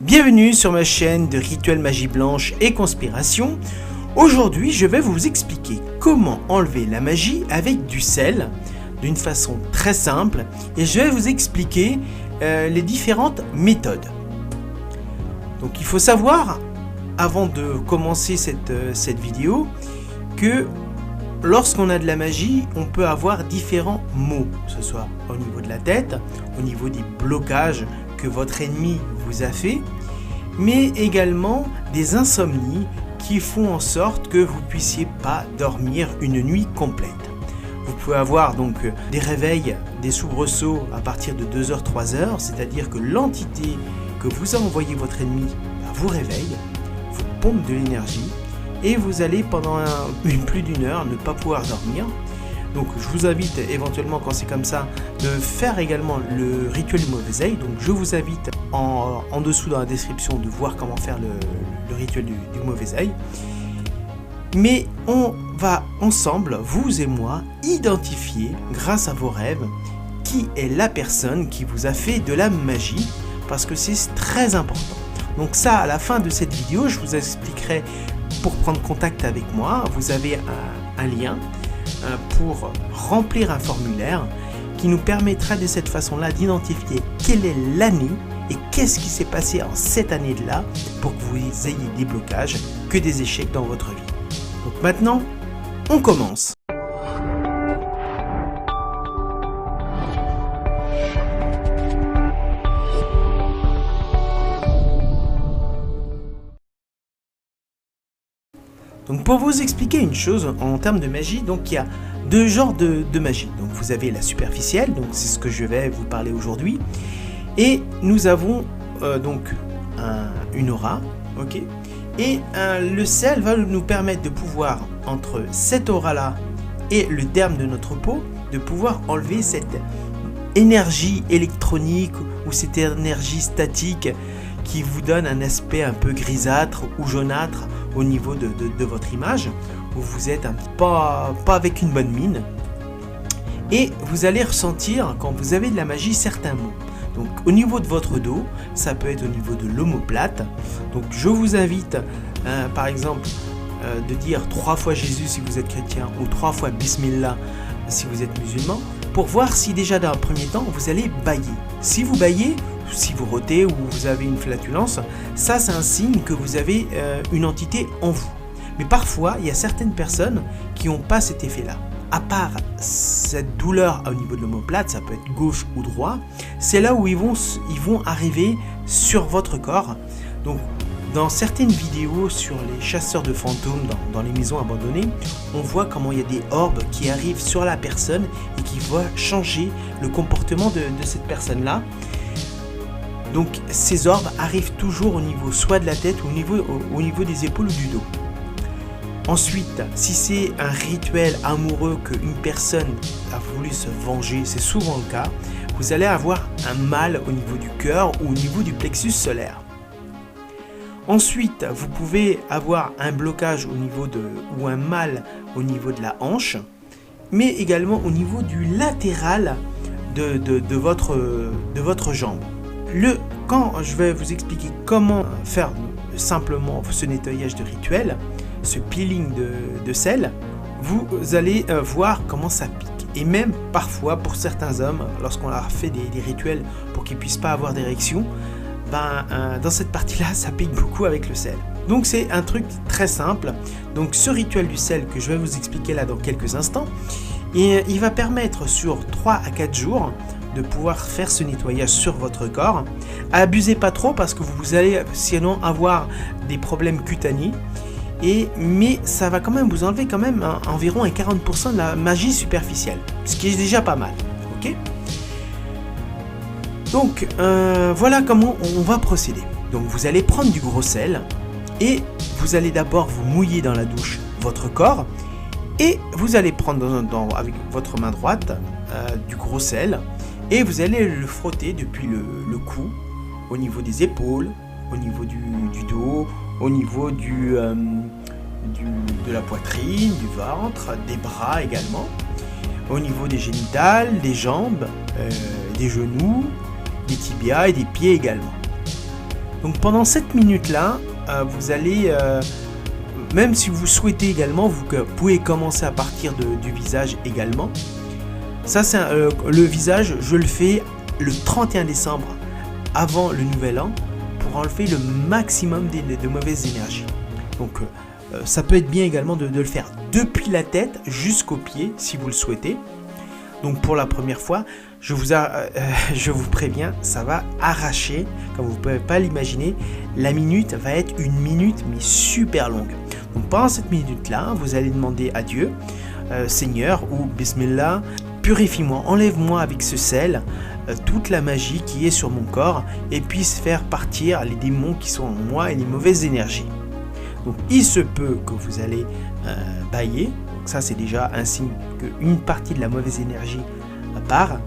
Bienvenue sur ma chaîne de rituels magie blanche et conspiration. Aujourd'hui, je vais vous expliquer comment enlever la magie avec du sel d'une façon très simple et je vais vous expliquer les différentes méthodes. Donc il faut savoir, avant de commencer cette vidéo, que lorsqu'on a de la magie, on peut avoir différents maux, que ce soit au niveau de la tête, au niveau des blocages que votre ennemi vous a fait, mais également des insomnies qui font en sorte que vous ne puissiez pas dormir une nuit complète. Vous pouvez avoir donc des réveils, des soubresauts à partir de 2h, 3h, c'est-à-dire que l'entité que vous a envoyé votre ennemi vous réveille, vous pompe de l'énergie et vous allez pendant plus d'une heure ne pas pouvoir dormir. Donc je vous invite éventuellement, quand c'est comme ça, de faire également le rituel du mauvais œil. Donc je vous invite en dessous dans la description de voir comment faire le rituel du mauvais œil. Mais on va ensemble, vous et moi, identifier grâce à vos rêves qui est la personne qui vous a fait de la magie, parce que c'est très important. Donc ça, à la fin de cette vidéo, je vous expliquerai pour prendre contact avec moi. Vous avez un lien pour remplir un formulaire qui nous permettra de cette façon-là d'identifier quelle est l'année et qu'est-ce qui s'est passé en cette année-là pour que vous ayez des blocages, que des échecs dans votre vie. Donc maintenant, on commence. Donc pour vous expliquer une chose en termes de magie, donc il y a deux genres de magie. Donc vous avez la superficielle, donc c'est ce que je vais vous parler aujourd'hui, et nous avons donc une aura, ok. Et le sel va nous permettre de pouvoir, entre cette aura là et le derme de notre peau, de pouvoir enlever cette énergie électronique ou cette énergie statique qui vous donne un aspect un peu grisâtre ou jaunâtre au niveau de votre image, où vous êtes pas avec une bonne mine, et vous allez ressentir, quand vous avez de la magie, certains mots. Donc au niveau de votre dos, ça peut être au niveau de l'omoplate. Donc je vous invite par exemple de dire 3 fois Jésus si vous êtes chrétien, ou 3 fois Bismillah si vous êtes musulman, pour voir si déjà dans un premier temps vous allez bâiller. Si vous bâillez, si vous rôtez ou vous avez une flatulence, ça c'est un signe que vous avez une entité en vous. Mais parfois, il y a certaines personnes qui n'ont pas cet effet-là. À part cette douleur au niveau de l'omoplate, ça peut être gauche ou droit, c'est là où ils vont arriver sur votre corps. Donc, dans certaines vidéos sur les chasseurs de fantômes dans les maisons abandonnées, on voit comment il y a des orbes qui arrivent sur la personne et qui vont changer le comportement de cette personne-là. Donc ces orbes arrivent toujours au niveau soit de la tête ou au niveau des épaules ou du dos. Ensuite, si c'est un rituel amoureux qu'une personne a voulu se venger, c'est souvent le cas, vous allez avoir un mal au niveau du cœur ou au niveau du plexus solaire. Ensuite, vous pouvez avoir un blocage ou un mal au niveau de la hanche, mais également au niveau du latéral de votre jambe. Quand je vais vous expliquer comment faire simplement ce nettoyage de rituel, ce peeling de sel, vous allez voir comment ça pique. Et même parfois pour certains hommes, lorsqu'on leur fait des rituels pour qu'ils ne puissent pas avoir d'érection, dans cette partie-là, ça pique beaucoup avec le sel. Donc c'est un truc très simple. Donc ce rituel du sel que je vais vous expliquer là dans quelques instants, et il va permettre sur 3 à 4 jours de pouvoir faire ce nettoyage sur votre corps. Abusez pas trop parce que vous allez sinon avoir des problèmes cutanés, mais ça va quand même vous enlever environ 40% de la magie superficielle, ce qui est déjà pas mal, ok. Donc voilà comment on va procéder. Donc vous allez prendre du gros sel et vous allez d'abord vous mouiller dans la douche votre corps, et vous allez prendre avec votre main droite du gros sel, et vous allez le frotter depuis le cou, au niveau des épaules, au niveau du dos, au niveau de la poitrine, du ventre, des bras également, au niveau des génitales, des jambes, des genoux, des tibias et des pieds également. Donc pendant cette minute-là, vous allez, même si vous souhaitez également, vous pouvez commencer à partir du visage également. Ça, c'est le visage, je le fais le 31 décembre avant le nouvel an pour enlever le maximum de mauvaises énergies. Donc ça peut être bien également de le faire depuis la tête jusqu'aux pieds si vous le souhaitez. Donc pour la première fois, je vous préviens, ça va arracher, comme vous ne pouvez pas l'imaginer. La minute va être une minute mais super longue. Donc pendant cette minute-là, vous allez demander à Dieu, Seigneur ou Bismillah, purifie-moi, enlève-moi avec ce sel toute la magie qui est sur mon corps et puisse faire partir les démons qui sont en moi et les mauvaises énergies. Donc il se peut que vous allez bâiller, donc ça c'est déjà un signe qu'une partie de la mauvaise énergie part.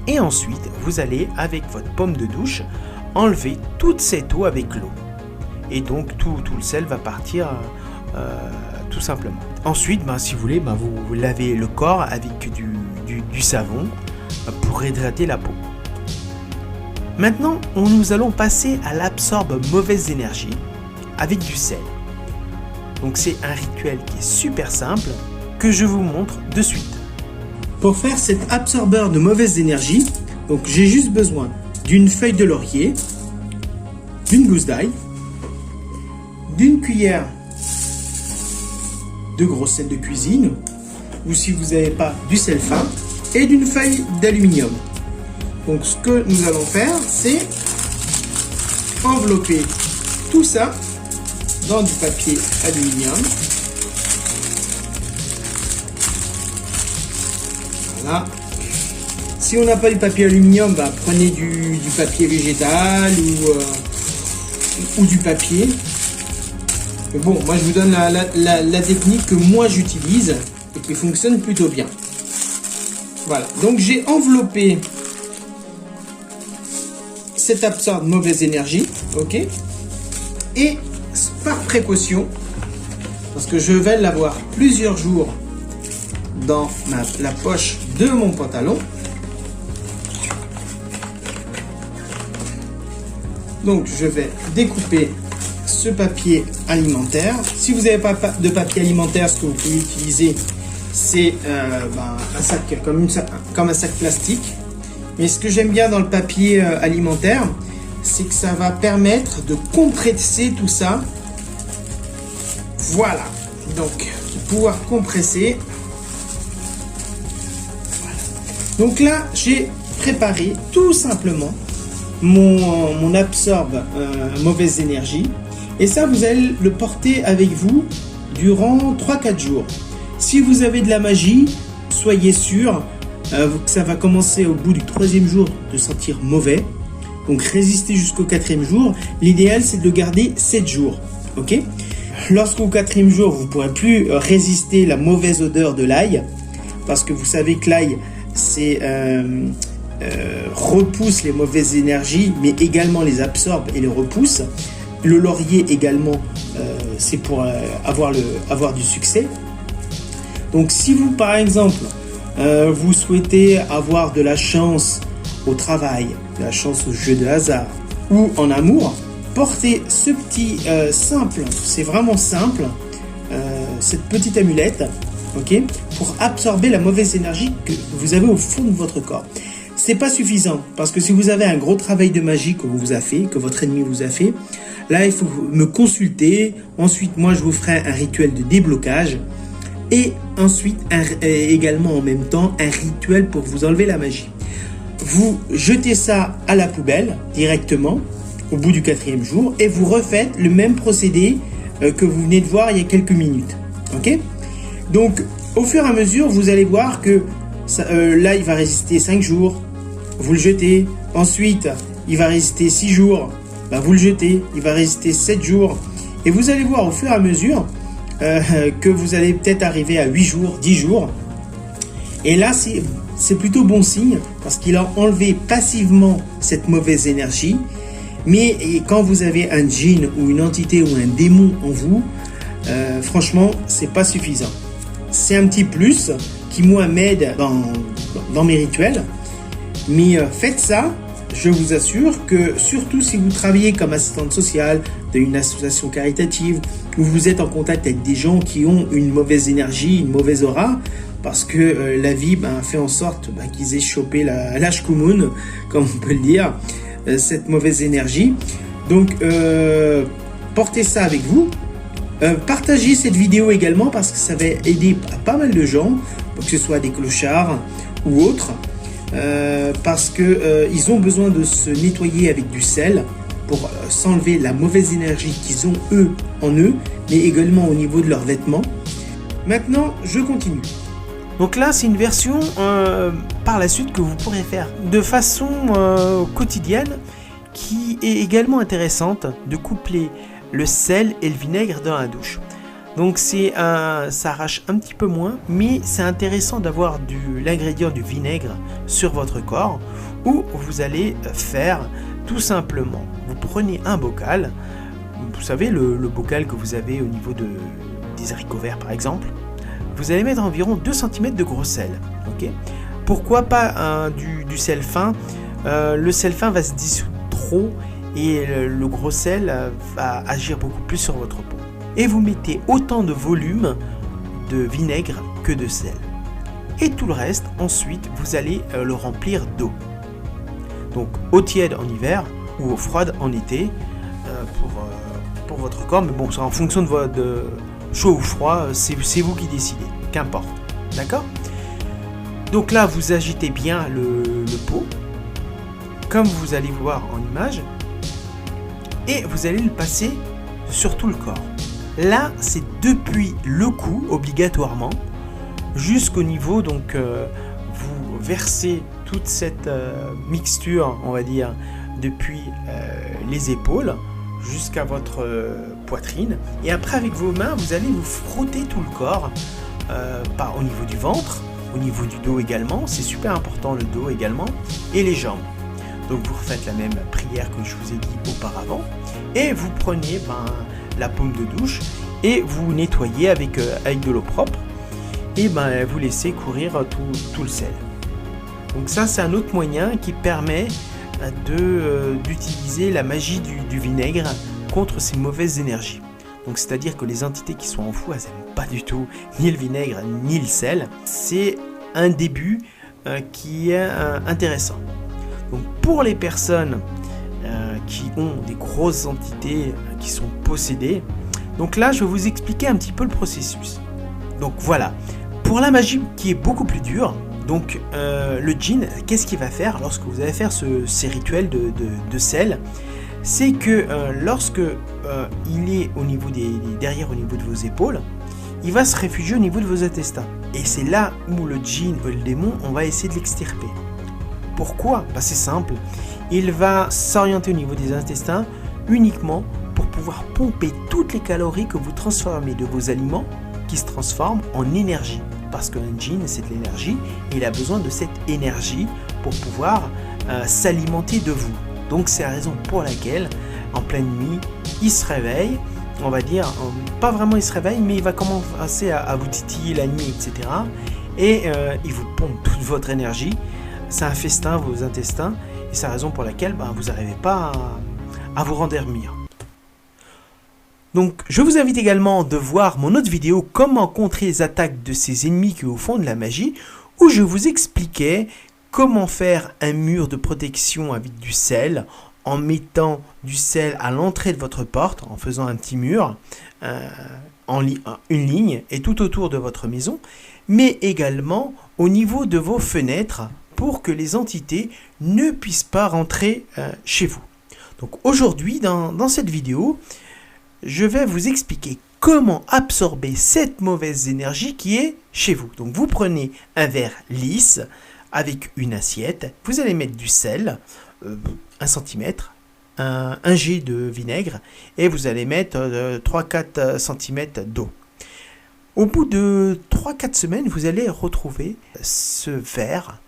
Et ensuite vous allez avec votre pomme de douche enlever toute cette eau avec l'eau. Et donc tout le sel va partir tout simplement. Ensuite, si vous voulez, vous lavez le corps avec du savon pour hydrater la peau. Maintenant, nous allons passer à l'absorbe mauvaise énergie avec du sel. Donc c'est un rituel qui est super simple que je vous montre de suite. Pour faire cet absorbeur de mauvaise énergie, donc j'ai juste besoin d'une feuille de laurier, d'une gousse d'ail, d'une cuillère de gros sel de cuisine, ou si vous n'avez pas du sel fin, et d'une feuille d'aluminium. Donc ce que nous allons faire, c'est envelopper tout ça dans du papier aluminium. Voilà. Si on n'a pas du papier aluminium, prenez du papier végétal ou du papier. Mais bon, moi je vous donne la technique que moi j'utilise et qui fonctionne plutôt bien. Voilà, donc j'ai enveloppé cet absorbe mauvaise énergie, ok. Et par précaution, parce que je vais l'avoir plusieurs jours dans la poche de mon pantalon. Donc je vais découper ce papier alimentaire. Si vous n'avez pas de papier alimentaire, ce que vous pouvez utiliser, c'est un sac comme un sac plastique. Mais ce que j'aime bien dans le papier alimentaire, c'est que ça va permettre de compresser tout ça. Voilà, donc pouvoir compresser. Voilà. Donc là, j'ai préparé tout simplement mon absorbe mauvaise énergie. Et ça, vous allez le porter avec vous durant 3-4 jours. Si vous avez de la magie, soyez sûr que ça va commencer au bout du 3e jour de sentir mauvais. Donc résistez jusqu'au 4e jour. L'idéal, c'est de le garder 7 jours. Ok ? Lorsqu'au 4e jour, vous ne pourrez plus résister la mauvaise odeur de l'ail, parce que vous savez que l'ail, c'est repousse les mauvaises énergies, mais également les absorbe et les repousse. Le laurier également, c'est pour avoir du succès. Donc si vous, par exemple, vous souhaitez avoir de la chance au travail, de la chance au jeu de hasard ou en amour, portez ce petit simple, c'est vraiment simple, cette petite amulette, ok, pour absorber la mauvaise énergie que vous avez au fond de votre corps. C'est pas suffisant, parce que si vous avez un gros travail de magie que vous a fait, que votre ennemi vous a fait, là il faut me consulter. Ensuite, moi je vous ferai un rituel de déblocage et ensuite également en même temps un rituel pour vous enlever la magie. Vous jetez ça à la poubelle directement au bout du 4e jour et vous refaites le même procédé que vous venez de voir il y a quelques minutes. Ok ? Donc au fur et à mesure, vous allez voir que là il va résister 5 jours, vous le jetez. Ensuite il va résister 6 jours, vous le jetez. Il va résister 7 jours et vous allez voir au fur et à mesure que vous allez peut-être arriver à 8 jours, 10 jours. Et là c'est plutôt bon signe, parce qu'il a enlevé passivement cette mauvaise énergie. Mais quand vous avez un djinn ou une entité ou un démon en vous, franchement c'est pas suffisant. C'est un petit plus qui moi m'aide dans mes rituels. Mais faites ça, je vous assure que surtout si vous travaillez comme assistante sociale d'une association caritative ou vous êtes en contact avec des gens qui ont une mauvaise énergie, une mauvaise aura, parce que la vie fait en sorte qu'ils aient chopé la shkumun, comme on peut le dire, cette mauvaise énergie. Donc portez ça avec vous. Partagez cette vidéo également parce que ça va aider pas mal de gens, que ce soit des clochards ou autres, parce que ils ont besoin de se nettoyer avec du sel pour s'enlever la mauvaise énergie qu'ils ont eux en eux, mais également au niveau de leurs vêtements. Maintenant, je continue. Donc là, c'est une version par la suite que vous pourrez faire de façon quotidienne, qui est également intéressante, de coupler le sel et le vinaigre dans la douche. Donc ça arrache un petit peu moins, mais c'est intéressant d'avoir l'ingrédient du vinaigre sur votre corps, où vous allez faire tout simplement, vous prenez un bocal, vous savez le bocal que vous avez au niveau des haricots verts par exemple, vous allez mettre environ 2 cm de gros sel. Okay, pourquoi pas du sel fin? Le sel fin va se dissoudre trop et le gros sel va agir beaucoup plus sur votre peau. Et vous mettez autant de volume de vinaigre que de sel. Et tout le reste, ensuite, vous allez le remplir d'eau. Donc eau tiède en hiver ou eau froide en été pour votre corps. Mais bon, c'est en fonction de chaud ou froid, c'est vous qui décidez, qu'importe. D'accord? Donc là, vous agitez bien le pot, comme vous allez voir en image, et vous allez le passer sur tout le corps. Là, c'est depuis le cou, obligatoirement, jusqu'au niveau, donc vous versez toute cette mixture, on va dire, depuis les épaules jusqu'à votre poitrine. Et après, avec vos mains, vous allez vous frotter tout le corps, au niveau du ventre, au niveau du dos également, c'est super important le dos également, et les jambes. Donc vous refaites la même prière que je vous ai dit auparavant, et vous prenez la paume de douche et vous nettoyez avec de l'eau propre, et vous laissez courir tout le sel. Donc ça, c'est un autre moyen qui permet d'utiliser la magie du vinaigre contre ces mauvaises énergies. Donc c'est-à-dire que les entités qui sont en vous, elles n'aiment pas du tout ni le vinaigre ni le sel. C'est un début qui est intéressant. Donc pour les personnes qui ont des grosses entités qui sont possédées, donc là je vais vous expliquer un petit peu le processus. Donc voilà, pour la magie qui est beaucoup plus dure, donc le djinn, qu'est-ce qu'il va faire lorsque vous allez faire ces rituels de sel? C'est que lorsque il est au niveau derrière au niveau de vos épaules, il va se réfugier au niveau de vos intestins. Et c'est là où le djinn ou le démon, on va essayer de l'extirper. Pourquoi? C'est simple, il va s'orienter au niveau des intestins uniquement pour pouvoir pomper toutes les calories que vous transformez de vos aliments qui se transforment en énergie. Parce qu'un djinn, c'est de l'énergie, et il a besoin de cette énergie pour pouvoir s'alimenter de vous. Donc c'est la raison pour laquelle, en pleine nuit, il se réveille, on va dire, pas vraiment il se réveille, mais il va commencer à vous titiller la nuit, etc. Et il vous pompe toute votre énergie. C'est un festin, vos intestins, et c'est la raison pour laquelle vous n'arrivez pas à vous rendormir. Donc je vous invite également de voir mon autre vidéo « Comment contrer les attaques de ces ennemis qui vous font de la magie » où je vous expliquais comment faire un mur de protection avec du sel, en mettant du sel à l'entrée de votre porte, en faisant un petit mur, une ligne, et tout autour de votre maison, mais également au niveau de vos fenêtres, pour que les entités ne puissent pas rentrer chez vous. Donc aujourd'hui, dans cette vidéo, je vais vous expliquer comment absorber cette mauvaise énergie qui est chez vous. Donc vous prenez un verre lisse avec une assiette, vous allez mettre du sel, 1 cm, un jet de vinaigre, et vous allez mettre 3-4 cm d'eau. Au bout de 3-4 semaines, vous allez retrouver ce verre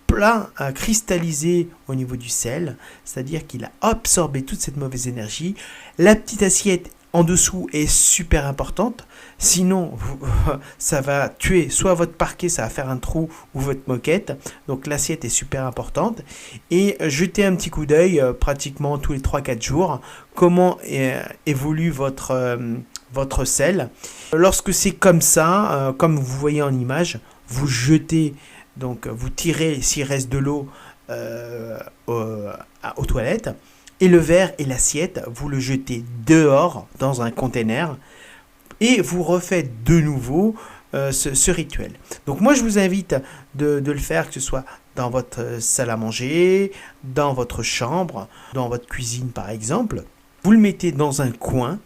plein, cristallisé au niveau du sel, c'est-à-dire qu'il a absorbé toute cette mauvaise énergie. La petite assiette en dessous est super importante. Sinon, ça va tuer soit votre parquet, ça va faire un trou, ou votre moquette. Donc l'assiette est super importante. Et jetez un petit coup d'œil pratiquement tous les 3-4 jours. Comment évolue votre sel. Lorsque c'est comme ça, comme vous voyez en image, vous jetez, donc vous tirez s'il reste de l'eau aux toilettes. Et le verre et l'assiette, vous le jetez dehors dans un container et vous refaites de nouveau ce rituel. Donc moi je vous invite de le faire, que ce soit dans votre salle à manger, dans votre chambre, dans votre cuisine par exemple. Vous le mettez dans un coin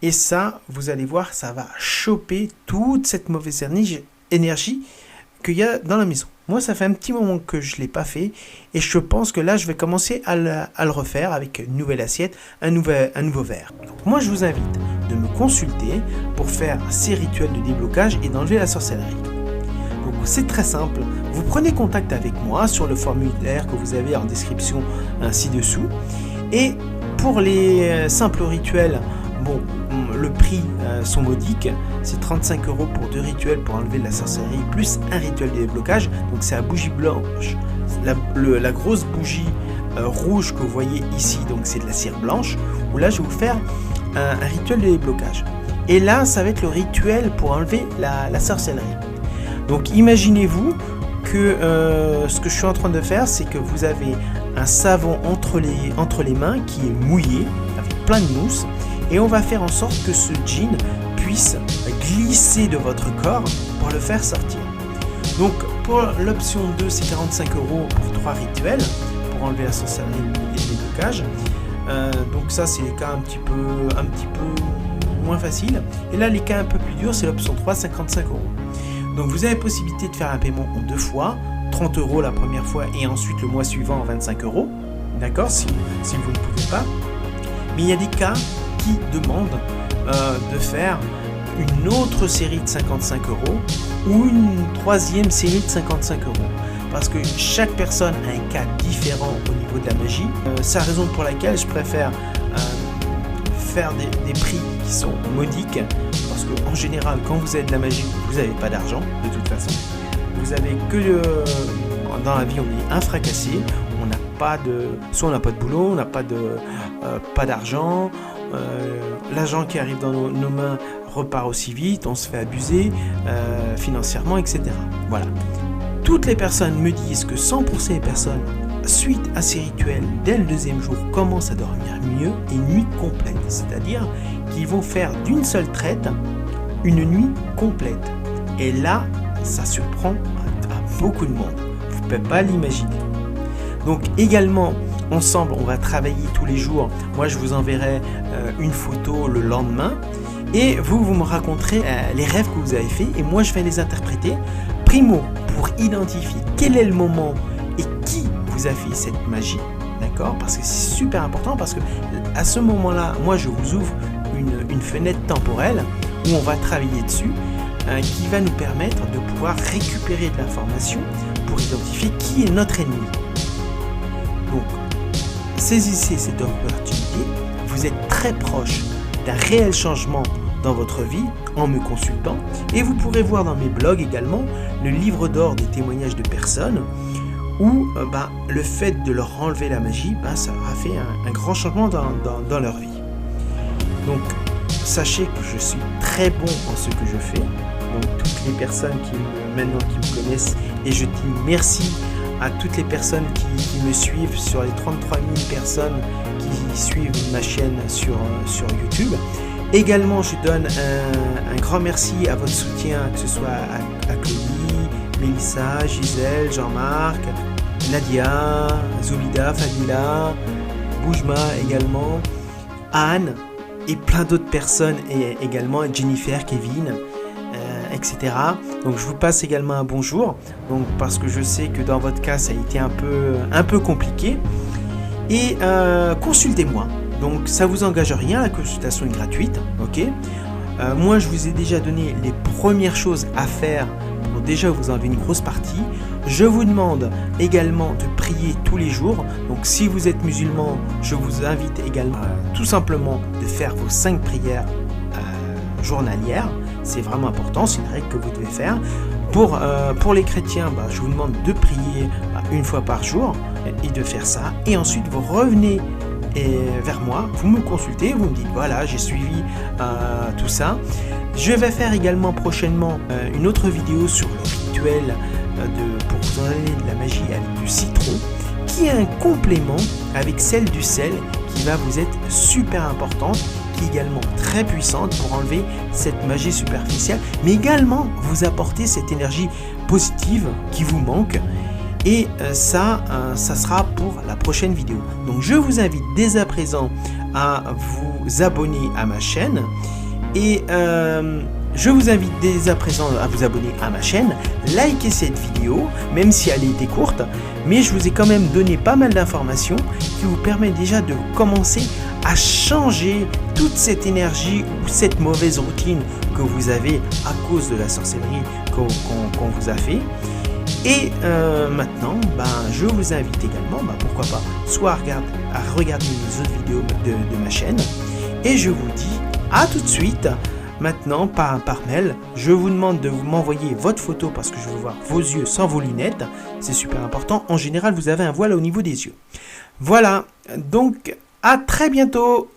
et ça, vous allez voir, ça va choper toute cette mauvaise énergie qu'il y a dans la maison. Moi, ça fait un petit moment que je ne l'ai pas fait et je pense que là, je vais commencer à le refaire avec une nouvelle assiette, un nouveau verre. Donc, moi, je vous invite de me consulter pour faire ces rituels de déblocage et d'enlever la sorcellerie. Donc, c'est très simple. Vous prenez contact avec moi sur le formulaire que vous avez en description ci-dessous. Et pour les simples rituels, bon, le prix sont modiques, c'est 35 € pour 2 rituels pour enlever la sorcellerie, plus un rituel de déblocage. Donc c'est la bougie blanche, la grosse bougie rouge que vous voyez ici, donc c'est de la cire blanche, où là je vais vous faire un rituel de déblocage. Et là ça va être le rituel pour enlever la sorcellerie. Donc imaginez-vous que ce que je suis en train de faire, c'est que vous avez un savon entre les mains qui est mouillé, avec plein de mousse. Et on va faire en sorte que ce jean puisse glisser de votre corps pour le faire sortir. Donc pour l'option 2, c'est 45 € pour 3 rituels pour enlever la sorcellerie et le déblocage. Donc ça c'est les cas un petit peu moins faciles. Et là les cas un peu plus durs, c'est l'option 3, 55 €. Donc vous avez la possibilité de faire un paiement en 2 fois, 30 € la première fois et ensuite le mois suivant 25 €. D'accord, si vous ne pouvez pas. Mais il y a des cas qui demande de faire une autre série de 55 € ou une troisième série de 55 €. Parce que chaque personne a un cas différent au niveau de la magie. C'est la raison pour laquelle je préfère faire des prix qui sont modiques. Parce qu'en général, quand vous avez de la magie, vous n'avez pas d'argent de toute façon. Vous avez que dans la vie, on est un fracassé. On n'a pas de, soit on n'a pas de boulot, on n'a pas d'argent. L'argent qui arrive dans nos mains repart aussi vite, on se fait abuser financièrement, etc. Voilà. Toutes les personnes me disent que 100% des personnes, suite à ces rituels, dès le deuxième jour, commencent à dormir mieux et nuit complète. C'est-à-dire qu'ils vont faire d'une seule traite une nuit complète. Et là, ça surprend à beaucoup de monde. Vous ne pouvez pas l'imaginer. Donc également, ensemble, on va travailler tous les jours. Moi, je vous enverrai une photo le lendemain. Et vous me raconterez les rêves que vous avez faits. Et moi, je vais les interpréter. Primo, pour identifier quel est le moment et qui vous a fait cette magie. D'accord ? Parce que c'est super important. Parce que à ce moment-là, moi, je vous ouvre une fenêtre temporelle où on va travailler dessus. Qui va nous permettre de pouvoir récupérer de l'information pour identifier qui est notre ennemi. Donc, saisissez cette opportunité, vous êtes très proche d'un réel changement dans votre vie en me consultant et vous pourrez voir dans mes blogs également le livre d'or des témoignages de personnes où le fait de leur enlever la magie, ça a fait un grand changement dans leur vie. Donc, sachez que je suis très bon en ce que je fais. Donc, toutes les personnes qui me connaissent, et je dis merci à toutes les personnes qui me suivent, sur les 33 000 personnes qui suivent ma chaîne sur YouTube. Également, je donne un grand merci à votre soutien, que ce soit à Chloé, Mélissa, Gisèle, Jean-Marc, Nadia, Zoubida, Fadila, Boujma également, Anne et plein d'autres personnes et également Jennifer, Kevin, etc. Donc je vous passe également un bonjour, donc parce que je sais que dans votre cas ça a été un peu compliqué. Et consultez-moi. Donc ça vous engage rien, la consultation est gratuite, ok. Moi je vous ai déjà donné les premières choses à faire pour déjà vous enlever une grosse partie. Je vous demande également de prier tous les jours. Donc si vous êtes musulman, je vous invite également tout simplement de faire vos 5 prières journalières. C'est vraiment important, c'est une règle que vous devez faire. Pour les chrétiens, je vous demande de prier une fois par jour et de faire ça. Et ensuite, vous revenez vers moi, vous me consultez, vous me dites voilà, j'ai suivi tout ça. Je vais faire également prochainement une autre vidéo sur le rituel pour vous en donner de la magie avec du citron, qui est un complément avec celle du sel qui va vous être super importante, qui est également très puissante pour enlever cette magie superficielle, mais également vous apporter cette énergie positive qui vous manque. Et ça sera pour la prochaine vidéo. Donc je vous invite dès à présent à vous abonner à ma chaîne. Et je vous invite dès à présent à vous abonner à ma chaîne, likez cette vidéo, même si elle était courte, mais je vous ai quand même donné pas mal d'informations qui vous permettent déjà de commencer à changer toute cette énergie ou cette mauvaise routine que vous avez à cause de la sorcellerie qu'on vous a fait. Et maintenant, je vous invite également, pourquoi pas, soit à regarder les autres vidéos de ma chaîne. Et je vous dis à tout de suite. Maintenant, par mail, je vous demande de m'envoyer votre photo parce que je veux voir vos yeux sans vos lunettes. C'est super important. En général, vous avez un voile au niveau des yeux. Voilà. Donc, à très bientôt.